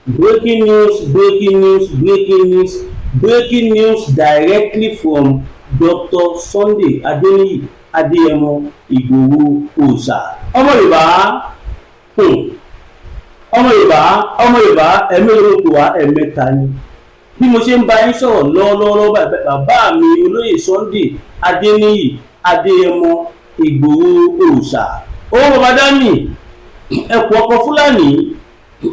Breaking news, breaking news, breaking news, breaking news directly from Dr. Sunday Adeniyi Adeyemo Igboho Oòṣà. Ọmọ Yorùbá, um ọmọ Yorùbá ẹ̀mélòó ló pè wá? Ẹ̀mẹ́ta ni. Bí mo ṣe ń bá yín sọ̀rọ̀ lọ́wọ́lọ́wọ́ bàbá mi olóyè Sunday Adeniyi Adeyemo Igboho Oòṣà. Owó bàbá dání ẹkùn ọkọ̀ Fúlàní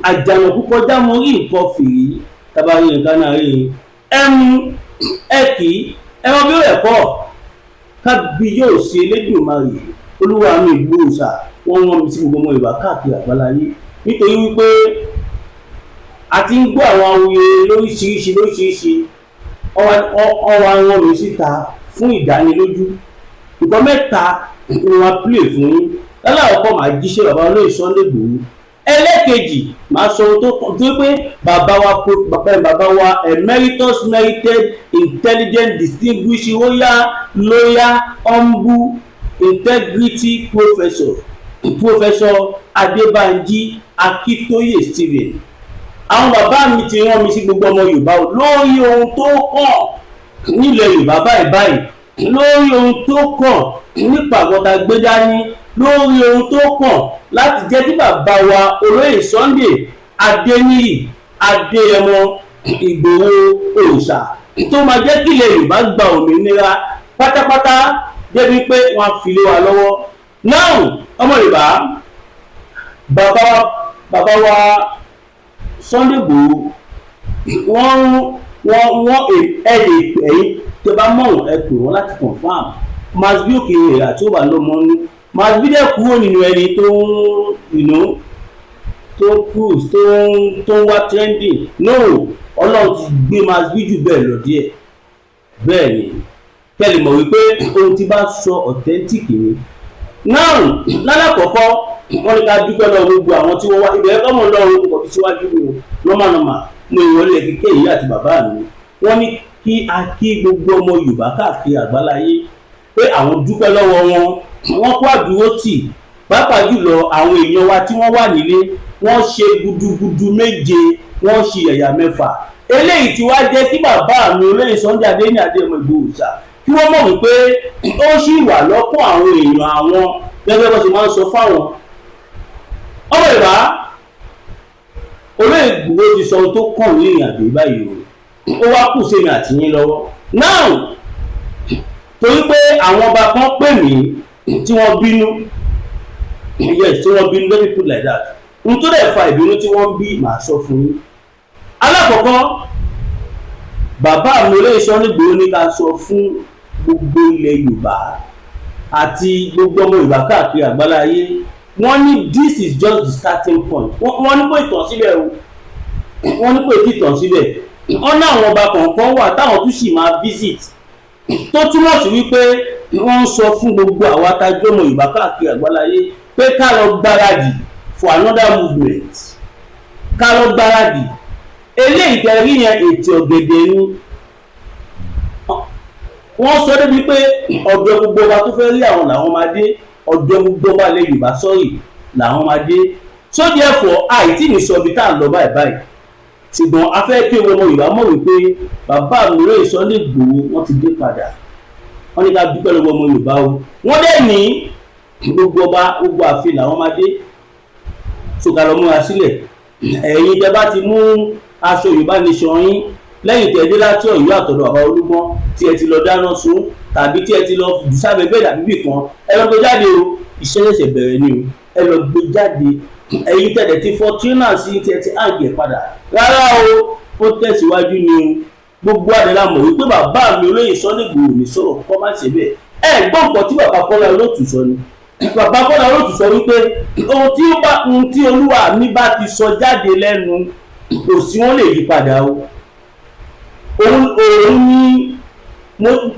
àjànàkú kọjá mo rí nǹkan fìrí tabarí nǹkan náà rí ẹmu ẹkì ẹran bí ó rẹ̀ kọ́ kábí yóò ṣe Elédùmarè Olúwa mi Ìgbòho Òòṣà wọ́n wọ́n mi sí gbogbo ọmọ Yorùbá káàkiri àgbáláyé nítorí wípé a ti ń gbọ́ àwọn awuye lóríṣiríṣi ọwọ́ àwọn mi síta fún ìdánilójú nǹkan mẹ́ta ni wọ́n play fún yín lálàkọ́kọ́ màá jíṣẹ́ bàbá olóyè Sunday Igboho ẹlẹ́kejì màá sọ ohun tó pé bàbá wa emeritus merited intelligent distinguished royal loyal humble integrity professor Adébánjí Akíntóyè Stephen àwọn bàbá mi ti rán mi sí gbogbo ọmọ Yorùbá lórí ohun tó kàn nílẹ̀ Yorùbá báyìí lórí ohun tó kàn nípa àgọ́ta gbé dání lórí ohun tó kàn láti jẹ́ kí bàbá wa olóyè Sunday Adeniyi Adeyemo Igboho Oòṣà tó máa jẹ́ kí ilẹ̀ Yorùbá gba òmìnira pátápátá débi pé wọ́n fi lé wa lọ́wọ́. náà ọmọ Yorùbá bàbá wa Sunday Igboho wọ́n ẹ̀yìn tó bá mọ̀ ẹ pè wọ́n láti confam masbi òkè èrà tí ó wà lọ́mọ ní masbi dẹ̀ kúrò nínú ẹni tó cruise tó ń wá trending no Ọlọ́run ti gbé masbi jù bẹ́ẹ̀ lọ díẹ̀ bẹ́ẹ̀ ni kẹ́lẹ̀ mọ̀ wípé ohun tí bá sọ authentic ni. náà lálàkọ́kọ́ wọ́n ní ká dúpẹ́ lọ gbogbo àwọn tí wọ́n wá ibẹ̀ kọ́mọ̀ lọ́rùn kò fi síwájú nọ́mà mo ìwọlé kíkẹ́ yìí àti bàbá mi wọ́n ní kí a kí gbogbo ọmọ Yorùbá káàkiri àgbáláyé pé àwọn dúpẹ́ lọ́wọ́ wọn kó àdúró tì pàápàá jùlọ àwọn èèyàn wa tí wọ́n wà nílé wọ́n ṣe gudugudu méje wọ́n ṣe yàyà mẹ́fà eléyìí tí wá jẹ́ kí bàbá mi olóyè Sunday Adeniyi Adeyemo Igboho Oòṣà kí wọ́n mọ̀ wípé ó ṣì wà lọ́kàn àwọn èèyàn àwọn gẹ́gẹ́ bó ṣe máa ń sọ fáwọn ọmọ Yorùbá. Olóyè Igboho ti sọ ohun tó kàn ní ìrìn àjò báyìí ó wá kù sí mi àti yín lọ́wọ́ náà torí pé àwọn ọba kan pè mí tí wọ́n bínú yes tí wọ́n bínú let me put like that ohun tó dẹ̀ fa ìbínú tí wọ́n bí màá sọ fún yín. alákọ̀ọ́kọ́ bàbá mi olóyè Sunday Igboho ní ká sọ fún gbogbo ilẹ̀ Yorùbá àti gbogbo ọmọ Yorùbá káàkiri àgbáláyé wọ́n ní this is just the starting point wọ́n ní kó ìtàn síbẹ̀ o wọ́n ní kó ìtàn síbẹ̀ wọ́n ní àwọn ọba kọ̀ọ̀kan wà táwọn tún sì máa visit tó túmọ̀ sí wípé wọ́n ń sọ fún gbogbo àwọn atajọ́ ọmọ Yorùbá káàkiri àgbáláyé pé ká lọ gbáradì for another movement ká lọ gbáradì eléyìí tẹ̀rí yẹn ètò ọ̀gẹ̀dẹ̀ ni wọ́n sọ débi pé ọ̀dọ̀ gbogbo wa tó fẹ́ rí àwọn làwọn máa dé ọ̀dọ̀ gbogbo ọba ilẹ̀ Yorùbá sọ́ọ̀rì làwọn máa dé so therefore àìtí ní sọ ibi tá à ń lọ báyìí ṣùgbọ́n a fẹ́ kí ọmọ Yorùbá mọ̀ wípé bàbá mi olóyè Sunday Igboho wọ́n ti dé padà wọ́n ní ká dúpẹ́ lọ́wọ́ ọmọ Yorùbá o wọ́n dẹ̀ ní gbogbo ọba gbogbo ààfin làwọn máa dé sọ̀kà lọ múra sílẹ̀ ẹ̀yin tẹ́ bá ti mú aṣọ Yorùbá nation yín lẹ́yìn tẹ́ dé láti Ọ̀yọ́ àtọ̀dọ̀ bàbá Olúgbọ́n tí ẹ ti lọ dáná sun tàbí tí ẹ ti lọ sábẹ́ bẹ́ẹ̀ dàbí bì kan ẹ lọ gbé jáde o iṣẹ́ ṣẹ̀ṣẹ̀ bẹ̀rẹ̀ ni o ẹ lọ gbé jáde ẹ̀yin tẹ̀lẹ̀ ti fọ́túnà sí tí ẹ ti àgbẹ̀ padà rárá o ó tẹ̀síwájú ni o gbogbo àdéhà mọ̀ wípé bàbá mi olóyè Sunday Igboho ní sọ̀rọ̀ kọ́ má ṣe bẹ́ẹ̀ ẹ gbọ́ nǹkan tí bàbá Kọ́lá Olótù sọ ni bàbá Kọ́lá Olótù sọ wípé ohun tí Olúwa mi bá ti sọ jáde lẹ́nu kò sí wọn lè yí padà o òun ni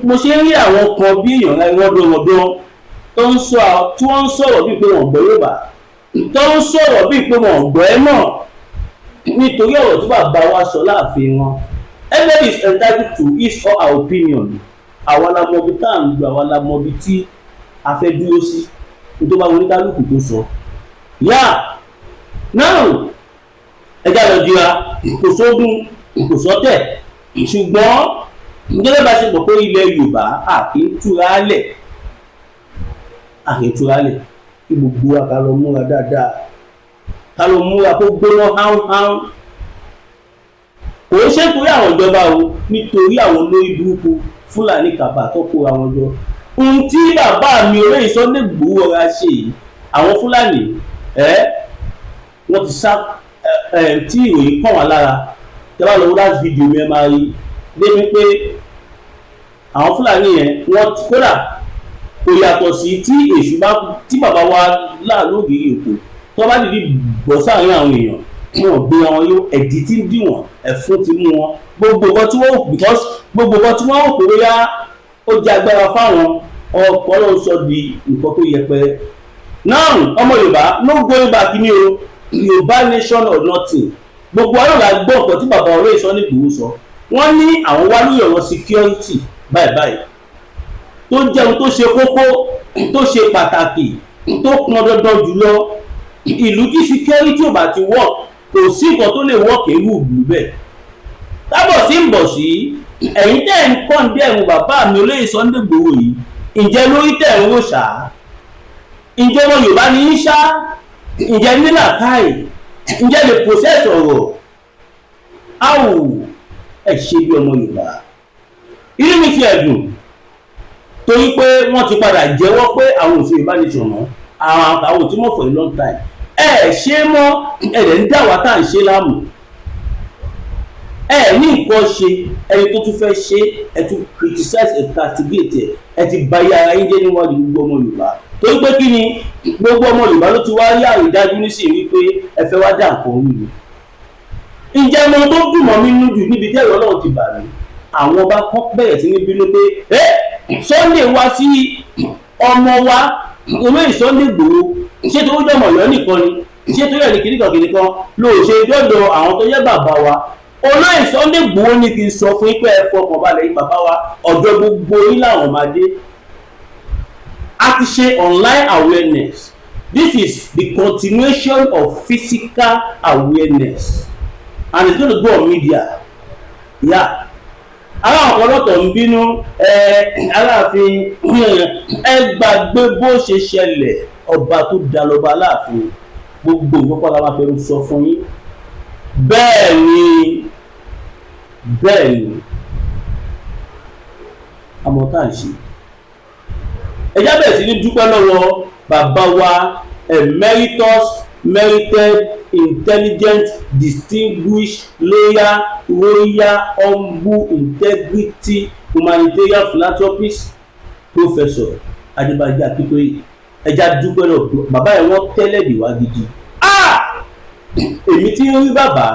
mo ṣe ń rí àwọn kan bí èèyàn rọ́dọ̀rọ̀dọ̀ tó ń sọ tí wọ́n ń sọ̀rọ̀ bíi pé wọ́n gbọ́ Yorùbá tó ń sọ̀rọ̀ bíi pé wọ́n gbọ́ ẹ náà nítorí ọ̀rọ̀ tí bàbá wa sọ láàfin wọn. Everybody is entitled to his or her opinion. àwa la mọ ibi tá à ń lọ àwa la mọ ibi tí a fẹ́ dúró sí tó bá wọn ní kálukú tó sọ. now ẹjá lọ jìra kò sógun kò sọ́tẹ̀ ṣùgbọ́n gẹ́gẹ́ bá ṣe pọ̀ pé ilẹ̀ Yorùbá àkíntúra lẹ̀ kí gbogbo wa ká lọ múra dáadáa, ká lọ múra kó gbóná háúnháún. Kò ń ṣe nítorí àwọn ìjọba o, nítorí àwọn olórí burúkú Fúlàní kàbà tó kó àwọn jọ. Ohun tí bàbá mi olóyè Sunday Igboho ọ̀rá ṣe yìí, àwọn Fúlàní wọ́n ti sá tí ìròyìn kàn wá lára. Tẹ́ bá lọ wọ́n láti fídíò mi ẹ máa rí débi pé àwọn Fúlàní yẹn wọ́n kódà kò yàtọ̀ sí tí bàbá wa láàlú ògiri òkú tó bá dìde bọ̀ sáàrin àwọn èèyàn wọn gbé wọn yó, ẹ̀dí tí ń dì wọ́n, ẹ̀fún ti mú wọn, gbogbo nǹkan tí wọ́n rò pé bóyá ó jẹ́ agbára fáwọn ọkọ̀ ló ń sọ di nǹkan tó yẹpẹrẹ. Now ọmọ Yorùbá no going back ni o, Yorùbá nation or nothing. Gbogbo ọlọ́run àgbọ̀ nǹkan tí bàbá olóyè Sunday Igboho sọ, wọ́n ní àwọn wá lórí ọ̀rọ̀ security báyìí tó jẹun tó ṣe kókó tó ṣe pàtàkì tó pọn dandan jùlọ. Ìlú tí security ò bá ti work kò sí nǹkan tó lè work irú ìlú bẹ́ẹ̀. Tábọ̀ sí ń bọ̀ sí ẹ̀yin tẹ́ ń condemn bàbá mi olóyè Sunday Igboho yìí, ǹjẹ́ lórí tẹ̀ ń rò ṣá? Ǹjẹ́ ọmọ Yorùbá ní í ṣá? Ǹjẹ́ ní làákàyè? Ǹjẹ́ lè process ọ̀rọ̀? Áwò ẹ̀ ṣe bí ọmọ Yorùbá. Inú mi ti ẹ̀dùn torí pé wọ́n ti padà jẹ́wọ́ pé àwọn òṣèré ìbánisọ̀rọ̀ mọ́ àwọn tí wọ́n for a long time ṣe mọ́ ẹ̀rẹ̀ ń dá wa tá à ń ṣe láàmú. Ní nǹkan ṣe ẹni tó tún fẹ́ ṣe ẹ tún criticize ẹ castigate ẹ ti bà ayé ara yín jẹ́ níwájú gbogbo ọmọ Yorùbá. Torí pé kí ni gbogbo ọmọ Yorùbá ló ti wá rí àrídájú nísìnyí wípé ẹ fẹ́ wá dá nǹkan orí mi. Ǹjẹ́ mo tó dùn mọ́ mi nínú jù níbi tí ẹ̀rọ náà ti bà mí, àwọn ọba kan bẹ̀rẹ̀ sí ní bínú pé Sunday wá sí ọmọ wa olóyè Sunday Igboho ṣé tó jọmọ Ọ̀yọ́ nìkan ni, ṣé tó yẹ ní kìnnìkan ló ṣe dọ́dọ̀ àwọn tó jẹ́ bàbá wa. Olóyè Sunday Igboho ní kí n sọ fún yín pé ẹ fọkàn balẹ̀ yín bàbá wa ọ̀dọ̀ gbogbo yín làwọn máa dé. A ti ṣe online awareness. This is the continuation of physical awareness and it's going to go on media. Àwọn ọ̀pọ̀lọpọ̀ ń bínú Aláàfin ẹ gbàgbé bó ṣe ṣẹlẹ̀, ọba tó dá lọ́ba Aláàfin gbogbo ìgbọ́pọ̀ la máa fẹ́ sọ fún yín. Bẹ́ẹ̀ ni àmọ́ tá à ń ṣe. Ẹ já bẹ̀rẹ̀ sí ní dúpẹ́ lọ́wọ́ bàbá wa merited, intelligent, distinguished, loyal, royal, humble, integrity, humanitarian philanthropist, Professor Adébánjí Akíntóyè. Ẹja dúpẹ́ lọ bàbá ẹ̀ wọ́n tẹ́lẹ̀ dì wá gidi. Èmi tí ń rí bàbá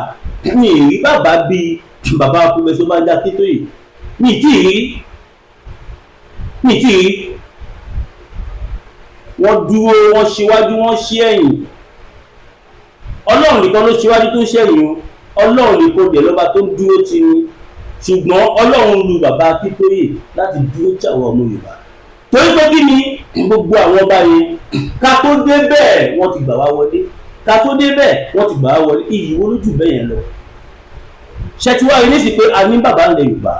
mi ì rí bàbá bíi bàbá Professor Adébánjí Akíntóyè mi ì tí ì rí. Wọ́n dúró, wọ́n ṣíwájú, wọ́n ṣí ẹ̀yìn. Ọlọ́run nìkan ló ṣíwájú tó ṣẹ̀yìn o, Ọlọ́run nìkan dẹ̀ lọ́ba tó ń dúró tì ní. Ṣùgbọ́n Ọlọ́run lu bàbá Akíntóyè láti dúró tì àwọn ọmọ Yorùbá. Torí pé kí ni gbogbo àwọn ọba yẹn ká tó dé bẹ́ẹ̀ wọ́n ti gbà wá wọlé, ká tó dé bẹ́ẹ̀ wọ́n ti gbà wá wọlé. Iyì wo lójú bẹ́ẹ̀ yẹn lọ? Ṣètìwá yìí ní sí pé a ní bàbá ilẹ̀ Yorùbá.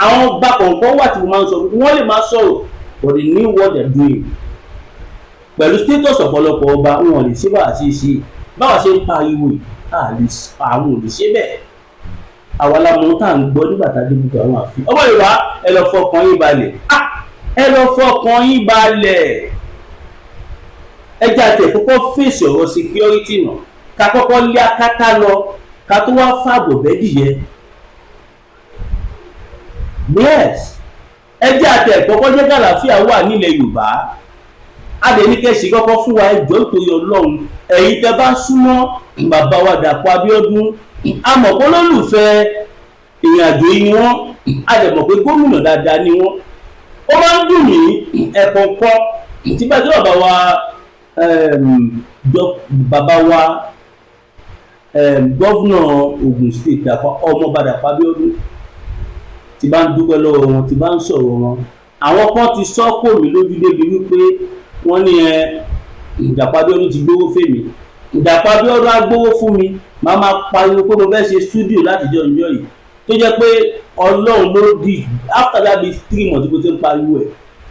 Àwọn ọba kọ̀ọ̀kan wà tí mo máa ń sọ wọ́n lè máa sọ̀rọ̀ but they know what they're doing. Pẹ̀lú status ọ̀pọ̀lọpọ̀ ọba wọn lè ṣe báwa ṣe ń pariwo yìí àwọn ò lè ṣe bẹ́ẹ̀. Àwa la mọ̀ tá à ń gbọ́ nígbà tá a dé gbogbo àwọn àfin. Ọmọ Yorùbá ẹ lọ fọkàn yín balẹ̀, ẹ jẹ́ àti ẹ̀kọ́kọ́ fèsì ọ̀rọ̀ security náà ká kọ́kọ́ lé akátá lọ ká tó wá fàbọ̀ bẹ́dìyẹ. Yes, ẹ jẹ́ àti ẹ̀kọ́kọ́ jẹ́ kàlàáfíà wà nílẹ̀ Yorùbá. Adẹnikẹ́sì kọ́kọ́ fún wa ẹjọ́ nítorí Ọlọ́run ẹ̀yin tẹ́ bá súnmọ́ bàbá wa Dàpọ̀ Abíọ́dún amọ̀pọ̀ lólùfẹ́ ìrìn àjò yìí ni wọ́n, adẹ̀mọ̀ pé gómìnà dáadáa ni wọ́n. Ó máa ń dùn mí ẹ̀kọ̀ọ̀kan tí bá jẹ́ bàbá wa gọ́vnà Ògùn State ọmọọba Dàpọ̀ Abíọ́dún tí bá ń dúpẹ́ lọ́wọ́ wọn, tí bá ń sọ̀rọ̀ wọn. Àwọn kan ti sọ́kò mí lójú débi wípé wọ́n ní Dàpọ̀ Abíọ́dún ti gbówó fèmí. Dàpọ̀ Abíọ́dún á gbówó fún mi màá máa pariwo pé mo fẹ́ ṣe stúdíò láti jọ ìjọ yìí tó jẹ́ pé Ọlọ́run ló di after that be 3 months tó ti ń pariwo ẹ̀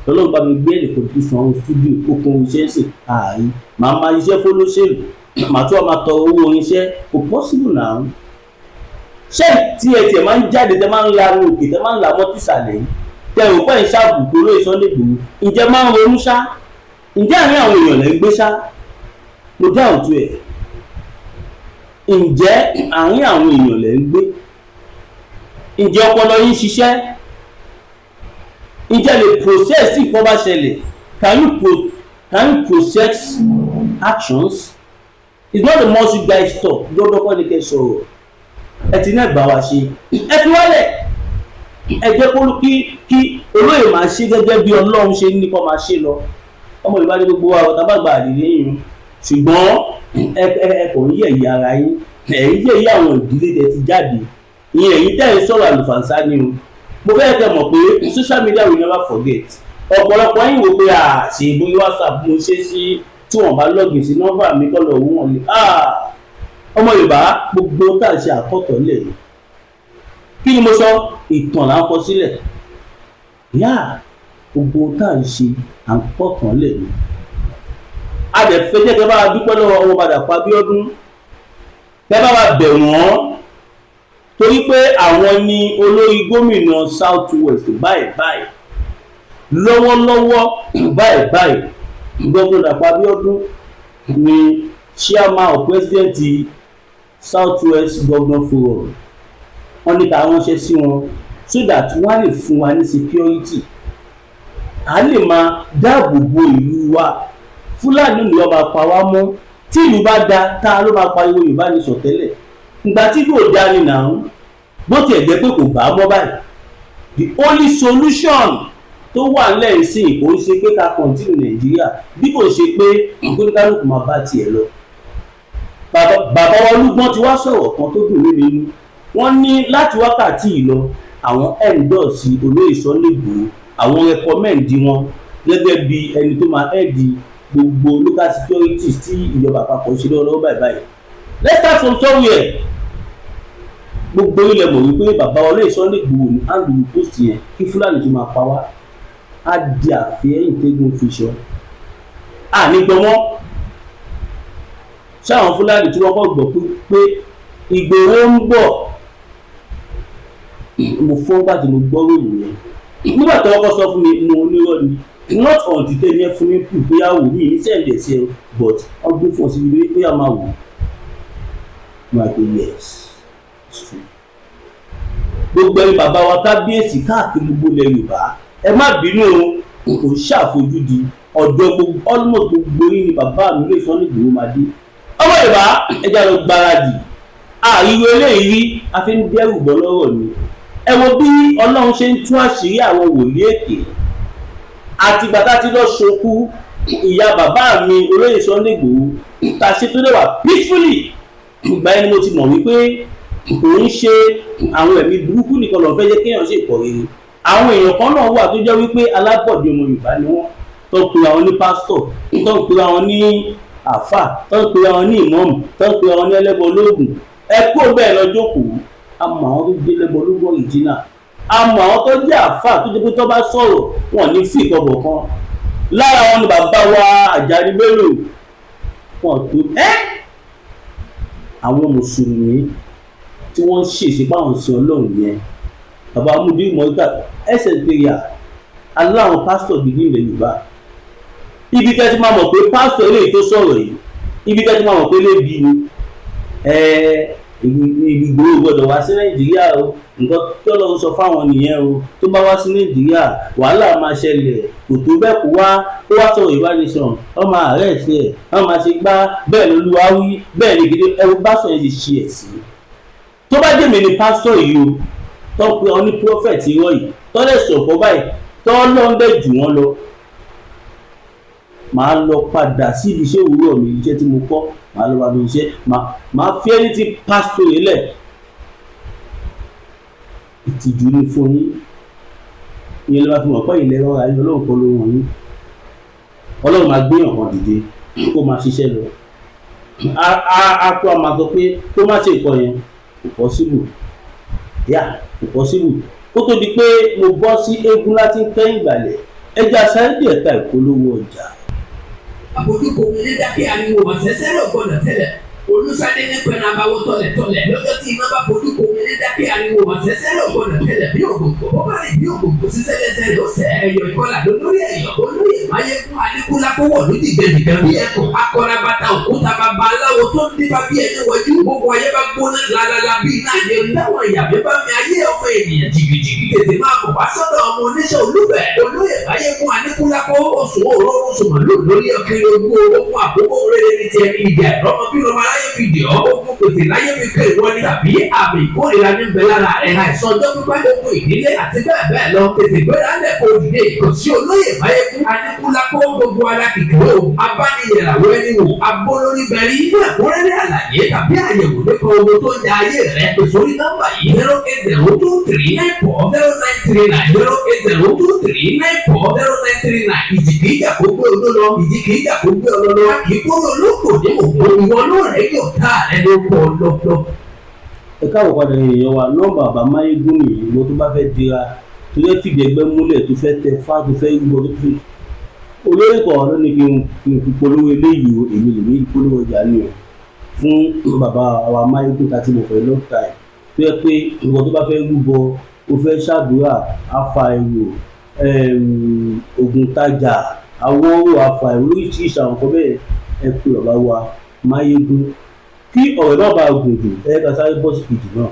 Ọlọ́run bá mi gbé ẹnìkan tó sanwó stúdíò okun iṣẹ́ ń sè ààyè màá máa iṣẹ́ fọlọ́ṣèlú màá tún wà máa tọrọ owó orinṣẹ́ kò possible náà. Ṣé tí ẹ tiẹ̀ máa ń jáde tẹ máa ń la òkè tẹ máa ń la mọ́tìsàlẹ̀ yìí tẹ ò pẹ́ ń ṣàbùkù lóye Sunday Igboho ǹjẹ́ máa ń ronú ṣá ǹjẹ́ àárín àwọn èèyàn lẹ́ ń gbé ṣá mo dá òtún ẹ̀ ǹjẹ́ àárín àwọn èèyàn lẹ́ ń gbé ǹjẹ́ ọpọlọ yín ṣiṣẹ́ ǹjẹ́ lè process tí nǹkan bá ṣẹlẹ̀ can you process actions? It's not the most you guys talk lọ́dọ̀ kọ́ ni kẹ́ sọ̀rọ̀ ẹ ti ní ẹ̀gbà wa ṣe ẹ fi wálẹ̀ ẹ jẹ́ kó kí olóyè máa ṣe gẹ́gẹ́ bí Ọlọ́run ṣe ní kó máa ṣe lọ ọmọ Yorùbá ní gbogbo wa ọ̀tá bá gba àdìrí yìí ṣùgbọ́n ẹ kò ń yẹ̀yẹ́ ara yín ẹ̀yin yẹ̀yẹ́ àwọn ìdílé tẹ́ ti jáde ìyẹn èyí tẹ́ ẹ sọ̀rọ̀ àlùfànṣá ni o mo fẹ́ kẹ́ mọ̀ pé social media will never forget ọ̀pọ̀lọpọ̀ yín wò pé ṣe ìbúyí WhatsApp mo ṣe sí tí wọ́n bá lọ́gìn sí nọ́mbà mi kọ́ lọ òun wọn lè ọmọ Yorùbá gbogbo tá à ń ṣe àkọ́tọ̀ lẹ̀ yìí kí ni mo sọ ìtàn là ń kọ sílẹ̀ gbogbo tá à ń ṣe àkọ́tọ̀ lẹ̀ yìí a dẹ̀ fẹ́ jẹ́ kẹ́ bá dúpẹ́ lọ́wọ́ ọmọ Dàpọ̀ Abíọ́dún kẹ́ bá bẹ̀ wọ́n torí pé àwọn ni olórí gómìnà South West báyìí lọ́wọ́lọ́wọ́ báyìí gómìnà Dàpọ̀ Abíọ́dún ni chairman of president South West Governor Forum wọ́n ní ká ránṣẹ́ sí wọn so that wọ́n lè fún wa ní security a lè máa dáàbò bo ìlú wa Fúlàní ni ọba pa wá mọ́ tí ìlú bá da tá ló máa pariwo Yorùbá ní sọ̀tẹ́lẹ̀ ìgbà tí yóò dá ní nàá bó tiẹ̀ jẹ́ pé kò bá mọ́ báyìí the only solution tó wà nílẹ̀ sí kò ń ṣe pé ká continue Nàìjíríà bí kò ṣe pé kóníkálùkù máa bá tiẹ̀ lọ. Bàbá Olúgbọ́n ti wá sọ̀rọ̀ kan tó dùn mí nínú wọ́n ní láti wákàtí yìí lọ àwọn endorse olóyè Sunday Igboho àwọn recommend wọn gẹ́gẹ́ bí ẹni tó máa ẹ̀dì gbogbo local securities tí ìjọba àpapọ̀ ṣe lọ́wọ́ báyìí. Let's start from somewhere. Gbogbo ilẹ̀ mọ̀ wípé bàbá olóyè Sunday Igboho ní àndùn post yẹn kí Fúlàní tó máa pa wá á di àfihàn tẹ́gùn fiṣọ ànígbọmọ́ sáwọn Fúlàní tí wọ́n kọ́ gbọ́ pé Ìgbòho ń bọ̀ mo fọ́n gbà tí mo gbọ́ ròyìn yẹn nígbà tí wọ́n kọ́ sọ fún mi mo onírọ́ ni not until tẹ́lẹ̀ yẹn fún mi kù bóyá wò mí ní sẹ́ǹdẹ̀ sí ẹ but wọ́n gbé fún ọ sí ibi bóyá máa wò mo àgbẹ̀ yes it's true. Gbogbo ẹni bàbá wa kábíyèsí káàkiri gbogbo ilẹ̀ Yorùbá ẹ má bínú o kò ṣàfojúdi ọ̀dọ́ gbogbo almost gbogbo yín ni bàbá mi lè sọ ní Ìgbòho máa dé ọmọ Yorùbá ẹja lọ gbáradì àìwé eléyìí rí a fi ń dẹ́rù bọ́ lọ́rọ̀ ni ẹ wo bí Ọlọ́run ṣe ń tú àṣírí àwọn wòlíì èké àti bàtà tí lọ ṣokú ìyá bàbá mi olóyè Sunday Igboho ta ṣe tó lè wà peacefully ìgbà ẹni mo ti mọ̀ wípé kò ń ṣe àwọn ẹ̀mí burúkú nìkan lọ́ọ́ fẹ́ jẹ́ kéèyàn ṣe ìkọ̀ rere àwọn èèyàn kan náà wà tó jẹ́ wípé alábọ̀dé ọmọ Yorùbá ni wọ́n tó ń pe àwọn ní pásítọ̀ tó ń pe àwọn ní àfà tó ń pe àwọn ní ìmọ̀ọ̀mù tó ń pe àwọn ní ẹlẹ́bọ olóògùn ẹ kó bẹ́ẹ̀ lọ jókòó àmọ́ àwọn tó jẹ́ ẹlẹ́bọ olóògùn ìjìnà àmọ́ àwọn tó jẹ́ àfà tó jẹ́ pé tó bá sọ̀rọ̀ wọn ní fi ìkọ̀bọ̀ kan lára wọn ni bàbá wa Àjàní Bello wọn tó àwọn mùsùlùmí tí wọ́n ń ṣèṣe báwọn sí Ọlọ́run yẹn bàbá amúdí mọ́gà ẹsẹ̀ péyà aláwọn pásítọ̀ gidi ilẹ̀ Yorùbá ibi tẹ́ ti máa mọ̀ pé pásítọ̀ eléyìí tó sọ̀rọ̀ yìí ibi tẹ́ ti máa mọ̀ pé lébi ni Ìgbòho gbọ́dọ̀ wá sí Nàìjíríà o nǹkan tí Ọlọ́run sọ fáwọn nìyẹn o tó bá wá sí Nàìjíríà wàhálà máa ṣẹlẹ̀ kò tó bẹ́ẹ̀ kó wá sọ̀rọ̀ ìbánisọ̀rọ̀ ọmọ ààrẹ ẹ̀sẹ̀ wọ́n máa ṣe gbá bẹ́ẹ̀ lolúwa wí bẹ́ẹ̀ ni gidi ẹ̀rù bá sọ yẹn ti ṣe ẹ̀ sí tó bá jẹ́ mi ni pásítọ̀ yìí o tó ń pe ọ ní prophet irọ́ yìí tó lè sọ̀kọ́ báyìí tó lọ́ńdẹ̀ jù wọ́n lọ màá lọ padà sí ibi iṣẹ́ òwúrọ̀ mi iṣẹ́ tí mo kọ́ màá lọ wá bí iṣẹ́ màá fi ẹni tí pásítọ̀ yìí lẹ̀ ìtìjú ní fún yín ìyẹn ló máa fi mọ̀ pé ilẹ̀ ọ̀rọ̀ ayé Ọlọ́run kọ́ ló wọ̀nyí Ọlọ́run máa gbéyàn kan dìde kó máa ṣiṣẹ́ lọ a tó a máa sọ pé tó má ṣe nǹkan yẹn kò possible kò possible kó tó di pé mo bọ́ sí eégún láti kẹ́yìn ìgbàlẹ̀ ẹja sáyẹ́dì ẹ̀ka ìpolówó ọjà. àbójúkò ilé dákẹ́ ariwo àṣẹṣẹ́ ló gbọ́dọ̀ tẹ́lẹ̀ olùsàdé ní pẹ̀lú àbáwọ̀ tọ̀lẹ̀tọ̀lẹ̀ lọ́jọ́ tí iná bá bójúkò ilé dákẹ́ ariwo àṣẹṣẹ́ ló gbọ́dọ̀ tẹ́lẹ̀ bí ògògbò bó bá rí bí ògògbò sísẹ́lẹ̀sẹ̀ ló sẹ́ ẹ̀yọ̀ ìkọlà lórí ẹ̀yọ̀ olóyè máyégún adékúnlákówọ̀ lódìgbẹ̀dìgbẹ̀ bí ẹ̀kọ́ akọ́rabata òkúta bàbá aláwo tó ń dífá bí ẹni wọ̀jú gbogbo ayé bá gbóná lálálá bí iná àdé láwọn ìyàwó bá mi ayé ọmọ ènìyàn jìgìjìgì tètè máa bọ̀ wá sọ́dọ̀ ọmọ oníṣẹ́ olúfẹ̀ olóyè máyégún adékúnlákówọ̀ oṣù òró oṣù màlúù lórí ọkùnrin ogún okun àkókò rere ní tiẹ̀ ní ìdí àìrọ́mọ bí ọmọ aláyé fi dì ọ́ okun pèsè láyé fi kẹ́ ìwọ ní tàbí àmì ìkórìíra ní bẹ lára ẹ̀ka ìsọjọ́ pípẹ́ okun ìdílé àti bẹ́ẹ̀ bẹ́ẹ̀ lọ pèsè gbéra lẹ̀ kó dìde kò sí olóyè máyégún adékúnlákówọ̀ gbogbo alákìkọ́ abániyẹ̀ràwọ̀ ẹni wò agbólórí bẹ̀rí fún ẹ̀kúnrẹ́rẹ́ àlàyé tàbí àyẹ̀wò nípa owó tó ń da ayé rẹ̀ pè sórí nọ́mbà yìí 08023940939 ìjìkì ìjà kó gbé olólọ ìjìkì ìjà kó gbé ọlọlọ kì í kóró olóko ní òkú ìwọ náà rẹ yóò ká rẹ ló pọ̀ lọpọ. ẹ káwọ padà èèyàn wa nọ́mbà bàbá máyégún nìyí ìwọ tó bá fẹ́ dira tó fẹ́ fìdí ẹgbẹ́ múlẹ̀ tó fẹ́ tẹ fá tó fẹ́ gbọ́ tó fẹ́ olóyè kan ló ní kí n polówó eléyìí o èmi lè ní polówó ọjà ni o fún bàbá wa máyégún tàbí mo fẹ́ long time tó yẹ pé ìwọ tó bá fẹ́ rúbọ o fẹ́ ṣàdúrà afa ẹ̀rọ ògùn tajà awọ́rò afa ẹ̀rọ oríṣiríṣi àwọn nǹkan bẹ́ẹ̀ ẹ pé bàbá wa máyégún kí ọ̀rọ̀ náà bá gùn jù ẹ ká sáré bọ́ sí kejì náà.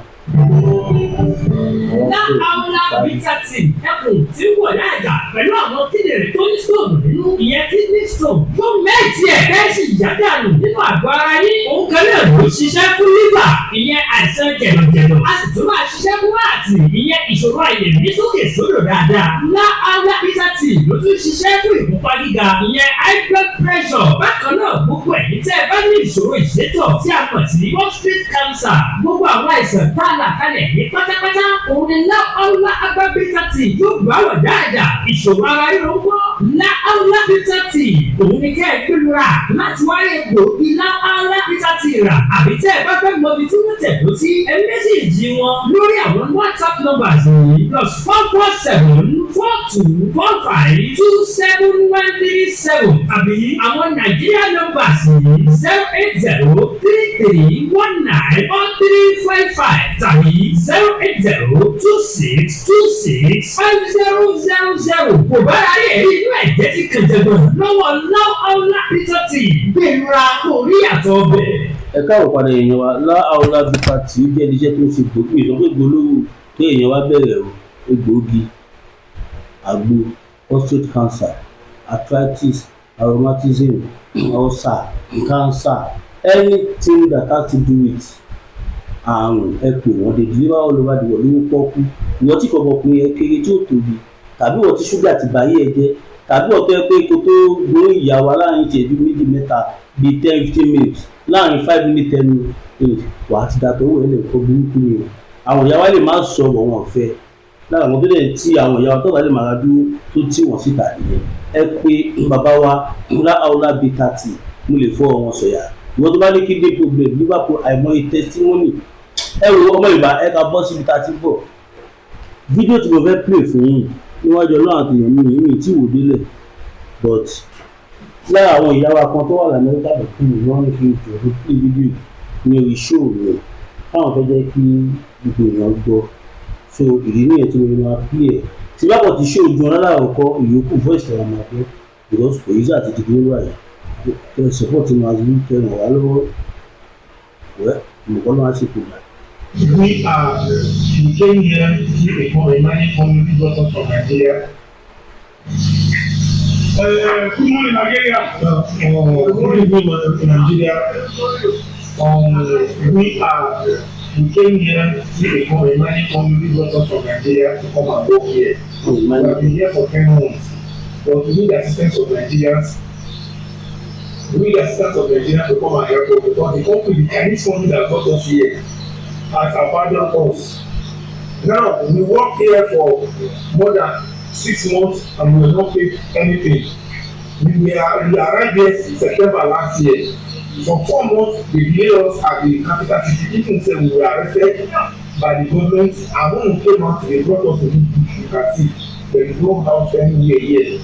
Láàárọ̀ bítàtì ẹkùn tí wọ̀ láàjà pẹ̀lú àwọn kíndìnrín tó ní stone nínú ìyẹn kidney stone yóò mẹ́ẹ̀tì ẹ̀ bẹ́ẹ̀ sì yá dànù nínú àgọ́ ara yín. Òun kan náà ló ṣiṣẹ́ fún liver ìyẹn àìsàn jẹ̀dọ̀jẹ̀dọ̀ a sì tún máa ṣiṣẹ́ fún láti ìyẹn ìṣòro àìlèmí sókè sódò dáadáa. Láàárọ̀ bítàtì ló tún ṣiṣẹ́ fún ìfúnpá gíga ìyẹn high blood pressure. Bákan náà gbogbo ẹ̀yin tẹ́ ẹ bá ní ìṣòro ìṣètọ̀ tí a mọ̀ sí prostate cancer gbogbo àwọn àìsàn tá a là kalẹ̀ ní pátápátá òun ni Láàárọ̀ agbábítàtì yóò gbà wọ̀ dáadáa ìṣòro ara yóò gbọ́. Láàárọ̀ bítàtì òun ni kẹ́ ẹ gbẹlura láti wáyé gbòógì Láàárọ̀ bítàtì rà àbí tẹ́ ẹ bá fẹ́ mọ ibi tí wọ́n tẹ̀dó sí ẹ méjèèjì wọn lórí àwọn WhatsApp numbers yìí +447-4245-27137 àbí àwọn Nàìjíríà numbers yìí 08033191355 tàbí 08026265000 kò bá ráyè rí inú ẹ̀jẹ̀ tí kẹ̀jẹ̀gbọ̀n lọ́wọ́ Láàárọ̀ bítàtì gbẹ̀rura kò rí àtọ̀ ọbẹ̀. ẹ káwọ padà èèyàn wa Láàárọ̀ bítàtì jẹ́ iṣẹ́ tó ń ṣe gbòógì ìsọgbẹ́gbẹ́ olówó kí èèyàn wa bẹ̀rẹ̀ egbòogi àgbo prostate cancer arthritis rheumatism ulcer cancer anything that has to do with àrùn ẹ pè wọ́n dey deliver all over the world lówó pọ́kú ìwọ tí kọ̀ọ̀kan yẹn kéré tí ó tóbi tàbí ìwọ tí ṣúgà ti báyé ẹ jẹ́ tàbí ọ̀tọ́ ẹ pé kó tó gbóhùn ìyàwó aláàrin ìṣẹ́jú méjì mẹ́ta bíi 10-15 minutes láàrin 5 minutes 10 minutes wà á ti dàtọ̀ owó ẹ̀ lẹ́kọ̀ọ́ burúkú ni o àwọn ìyàwó lè má sọ̀rọ̀ wọn fẹ́ lára àwọn tó lè tí àwọn ìyàwó tó bá lè máa dúró tó tí wọ́n síta nìyẹn ẹ pé bàbá wa Láàárọ̀ bítàtì mo lè fọ́ wọn sọ̀yà ìwọ tó bá ní kidney problem Liverpool àìmọye testimony ẹ wo ọmọ ìbá ẹ ká bọ́ síbi tá a ti bọ̀ fídíò tí mo fẹ́ play fún yín níwájú ọlọ́run àti èèyàn mi tí wò délẹ̀ but lára àwọn ìyá wa kan tó wà l'Amẹ́ríkà lọ́kùn mi wọ́n ní kí n jọ ní play fídíò ní orí show rẹ̀ káwọn fẹ́ jẹ́ kí gbogbo èèyàn gbọ́ so ìdí nìyẹn tí mo máa play ẹ̀ tí bá pọ̀ ti show ju ọ̀nà láàkọ́ ìyókù voice tẹ̀wọ̀n máa gbọ́ because kò yíṣà àti dìgbò wáyà ẹ support máa ń tẹ̀wọ̀n wá lọ́wọ́ wẹ́ ìmọ̀kọ́ ló wá sí ìpìlẹ̀. We came here to see a remaining community doctors from Nigeria. Good morning, Nigeria. Good evening, Nigeria. We came here to see a remaining community doctors from Nigeria to come and work here. We have been here for 10 months, but we need the assistance of Nigerians. We need the assistance of Nigerians to come and help us because the company, the Chinese company that got us here, has abandoned us. Now we work here for more than 6 months and we will not pay anything. We arrived here September last year. For 4 months, they delayed us at the capital city. Even say we were arrested by the government, and when we came out, they brought us to the bush. You can see there is no house anywhere here.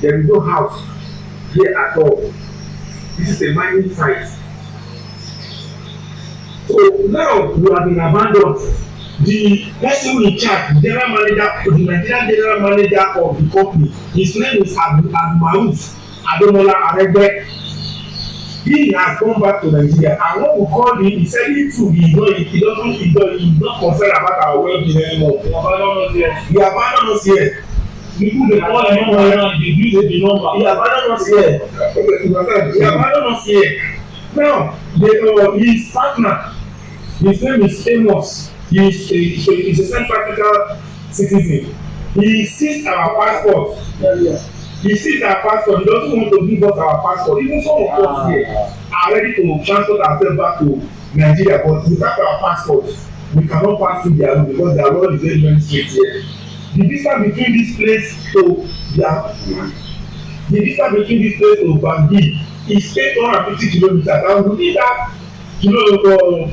There is no house here at all. This is a mining site. So now we have been abandoned. The person in charge, the general manager, the Nigerian general manager of the company, his name is Abdulmaruf Ademola Aregbe. He has come back to Nigeria, and when we called him, he said he's not concerned about our well-being anymore. He abandoned us here. People dey call him number, he use the number. He abandoned us here. He abandoned us here. Now, his partner, his name is Amos. He's a Central African citizen. He seized our passport. He seized our passport. He doesn't want to give us our passport. Even some of us here are ready to transport ourselves back to Nigeria, but without our passport, we cannot pass through their road because their road is very, very straight here. The distance between this place to Bangui is 850 kilometers, and within that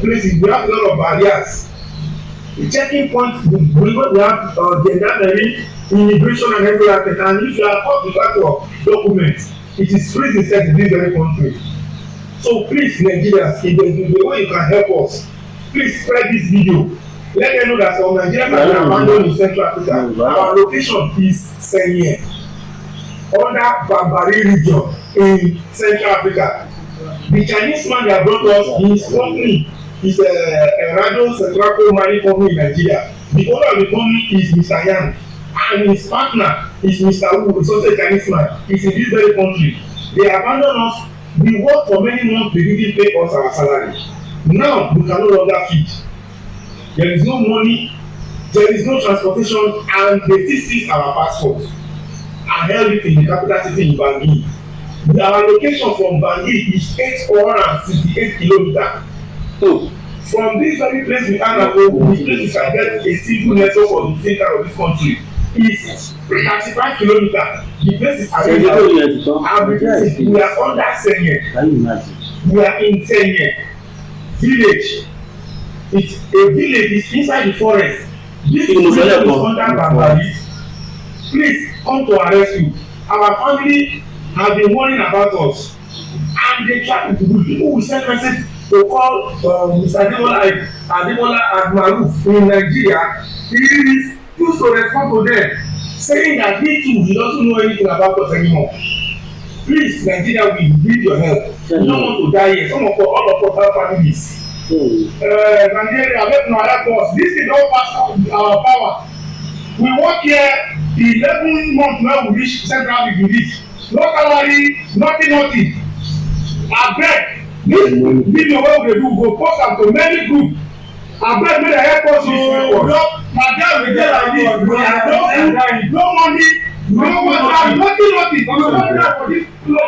places we have a lot of barriers. The checking point we have gendarmerie, immigration and everything, and if you are caught without your documents, it is prison set in this very country. So please, Nigerians, if there is a way you can help us, please spread this video. Let them know that some Nigerians have been abandoned in Central Africa. Our location is Senye, under Bambari region in Central Africa. The Chinese man that brought us, his company is a radio central mining company in Nigeria. The owner of the company is Mr. Yang, and his partner is Mr. Wu, who is also a Chinese man. He's in this very country. They abandoned us. We worked for many months, they didn't pay us our salary. Now we can no longer feed. There is no money, there is no transportation, and they still seize our passport and held it in the capital city in Bangui. Our location from Bangui is 868 kilometers. So from this very place we are now, the place we can get a single network for the center of this country is 35 kilometers. The place is available, and we are under Senye. Can you imagine? We are in Senye village. It's a village, it's inside the forest. This village is under Bambari. Please come to our rescue. Our family have been worrying about us, and they try to do. People will send message to call Mr. Ademola Maruf in Nigeria. He refused to respond to them, saying that he doesn't know anything about us anymore. Please, Nigeria, we need your help. We don't want to die here. All of us have families. Nigeria, let no help us. This is all past our power. We work here the 11 months when we reach Central Africa. No salary, nothing. Abeg, this video wey we dey do go post am to many groups. Abeg, make dem help us use madam we dey like this. No money, no water, nothing. For these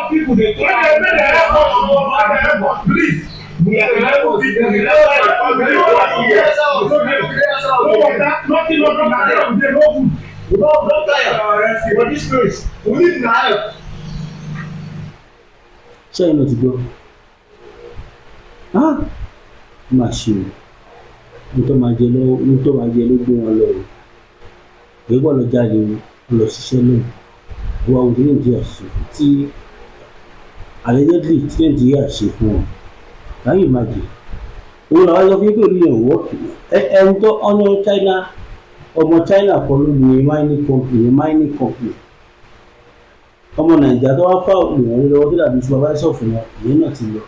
people dey try to make dem help us. Please. We are able to do nothing. We don't tire for this place. We need help. Ṣé inú ti gbọ́? Má ṣe o, ní tó máa jẹ ló gbé wọn lọ o. Èyí bọ̀ lọ jáde o, lọ ṣiṣẹ́ náà. Ìwà òde Nàìjíríà ṣe tí allegedly tí Nàìjíríà ṣe fún wọn. Can you imagine? Òun làwọn ẹgbẹ́ fún pẹ̀lú ìyẹn wọ́ọ̀kì. Ẹni tó ọ̀nà China, ọmọ China kan ló ní mining company. Ọmọ Nàìjíríà tó wá fà òun lọ́wọ́ tó dàbí supervisor fún wọn, ìyẹn náà ti lọ.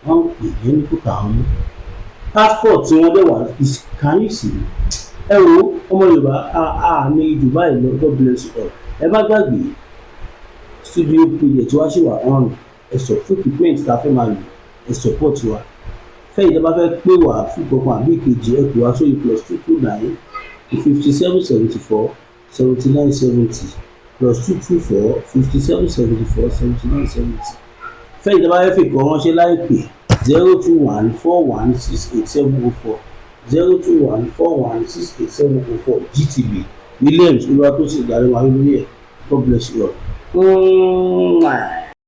Wọ́n pè é ní kúkà ọ̀hún. Passport tí wọ́n dẹ̀ wà is can you see? Ẹ wo ọmọ Yorùbá ní Dubai lọ, God bless you all. Ẹ má gbàgbé studio project wá sí wà ọ̀run. Ẹ sọ fún equipment tá a fẹ́ máa lò. Ẹ support wa. Fẹ́yìn tó bá fẹ́ pé wà fún kankan àbí ìkejì ẹ kò wá sórí +229 5774 7970 +224 5774 7970. Fẹ́yìn tó bá fẹ́ fi kọ́ ránṣẹ́ láìpẹ́ 021 41 68704 021 41 68704 GTB Williams Olúwatósìn Ìdárẹ́wà lórí ẹ̀. God bless you all.